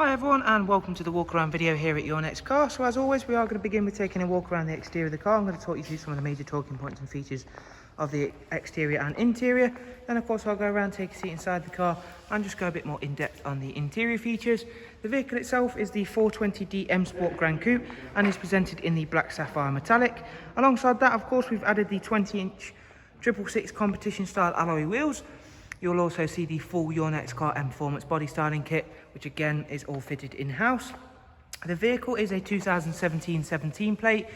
Hi everyone, and welcome to the walk around video here at Your Next Car. So as always, we are going to begin with taking a walk around the exterior of the car. I'm going to talk you through some of the major talking points and features of the exterior and interior. Then of course I'll go around, take a seat inside the car and just go a bit more in depth on the interior features. The vehicle itself is the 420D M Sport Gran Coupe and is presented in the black sapphire metallic. Alongside that, of course, we've added the 20-inch 666 competition style alloy wheels. You'll also see the full Your Next Car Mperformance body styling kit, which again is all fitted in-house. The vehicle is a 2017 plate,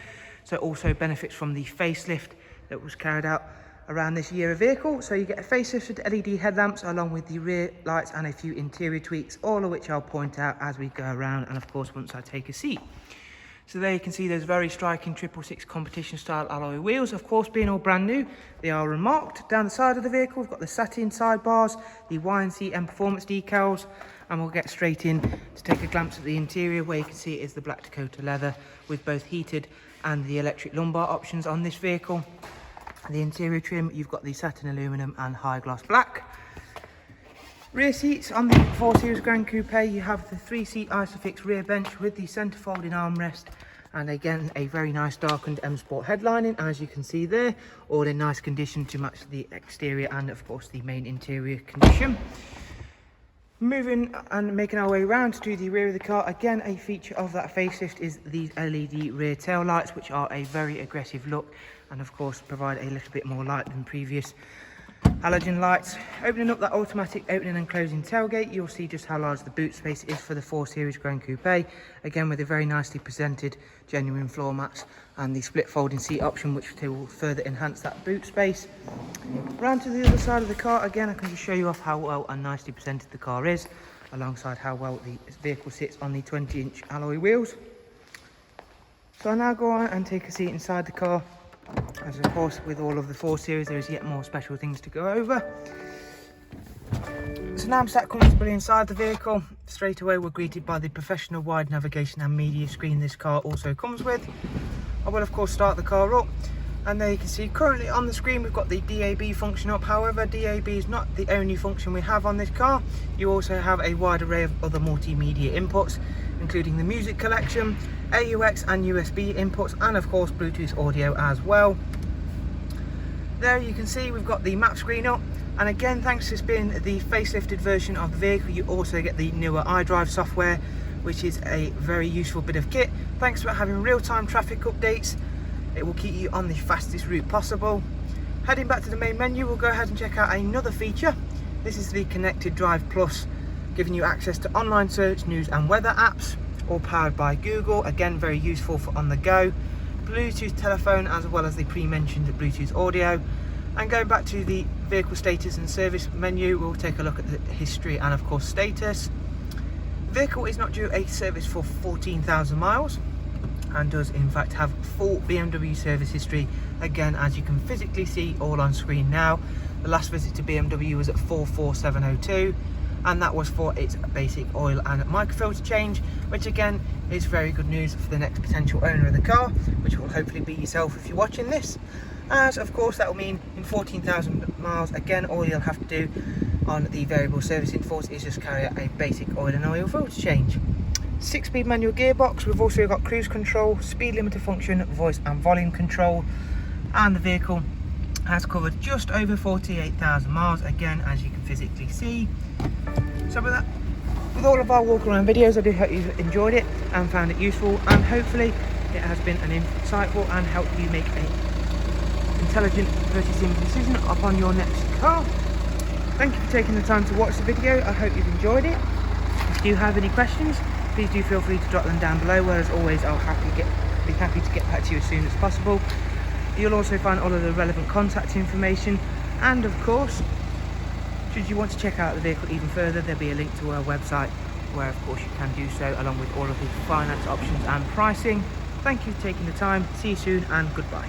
so also benefits from the facelift that was carried out around this year of vehicle. So you get a facelifted LED headlamps along with the rear lights and a few interior tweaks, all of which I'll point out as we go around and of course once I take a seat. So there you can see those very striking 666 competition style alloy wheels. Of course, being all brand new, they are remarked. Down the side of the vehicle, we've got the satin sidebars, the YNC Mperformance decals, and we'll get straight in to take a glance at the interior, where you can see it is the black Dakota leather with both heated and the electric lumbar options on this vehicle. The interior trim, you've got the satin aluminum and high gloss black. Rear seats on the 4 Series Gran Coupe, you have the 3-seat Isofix rear bench with the centre folding armrest, and again a very nice darkened M Sport headlining, as you can see there, all in nice condition to match the exterior and of course the main interior condition. Moving and making our way around to the rear of the car, again a feature of that facelift is these LED rear tail lights, which are a very aggressive look and of course provide a little bit more light than previous halogen lights. Opening up that automatic opening and closing tailgate, you'll see just how large the boot space is for the 4 Series Gran Coupe, again with a very nicely presented genuine floor mats and the split folding seat option, which will further enhance that boot space. Round to the other side of the car, again I can just show you off how well and nicely presented the car is, alongside how well the vehicle sits on the 20-inch alloy wheels. So I now go on and take a seat inside the car. As of course with all of the 4 Series, there is yet more special things to go over. So now I'm sat comfortably inside the vehicle. Straight away we're greeted by the professional wide navigation and media screen this car also comes with. I will of course start the car up, and there you can see currently on the screen we've got the DAB function up. However, DAB is not the only function we have on this car. You also have a wide array of other multimedia inputs, including the music collection, AUX and USB inputs, and of course Bluetooth audio as well. There you can see we've got the map screen up, and again thanks to this being the facelifted version of the vehicle, you also get the newer iDrive software, which is a very useful bit of kit. Thanks to having real-time traffic updates, it will keep you on the fastest route possible. Heading back to the main menu, we'll go ahead and check out another feature. This is the Connected Drive Plus, giving you access to online search, news and weather apps, all powered by Google. Again, very useful for on the go. Bluetooth telephone, as well as the pre-mentioned Bluetooth audio. And going back to the vehicle status and service menu, we'll take a look at the history and of course status. The vehicle is not due a service for 14,000 miles and does in fact have full BMW service history, again as you can physically see all on screen now. The last visit to BMW was at 44702, and that was for its basic oil and microfilter change, which again is very good news for the next potential owner of the car, which will hopefully be yourself if you're watching this, as of course that will mean in 14,000 miles, again all you'll have to do on the variable service intervals is just carry out a basic oil and oil filter change. 6-speed manual gearbox. We've also got cruise control, speed limiter function, voice and volume control, and the vehicle has covered just over 48,000 miles, again as you can physically see. So with all of our walk around videos, I do hope you've enjoyed it and found it useful, and hopefully it has been an insightful and helped you make an intelligent purchasing decision upon your next car. Thank you for taking the time to watch the video. I hope you've enjoyed it. If you do have any questions, please do feel free to drop them down below, where as always I'll be happy to get back to you as soon as possible. You'll also find all of the relevant contact information, and of course should you want to check out the vehicle even further, there'll be a link to our website where of course you can do so, along with all of the finance options and pricing. Thank you for taking the time. See you soon and goodbye.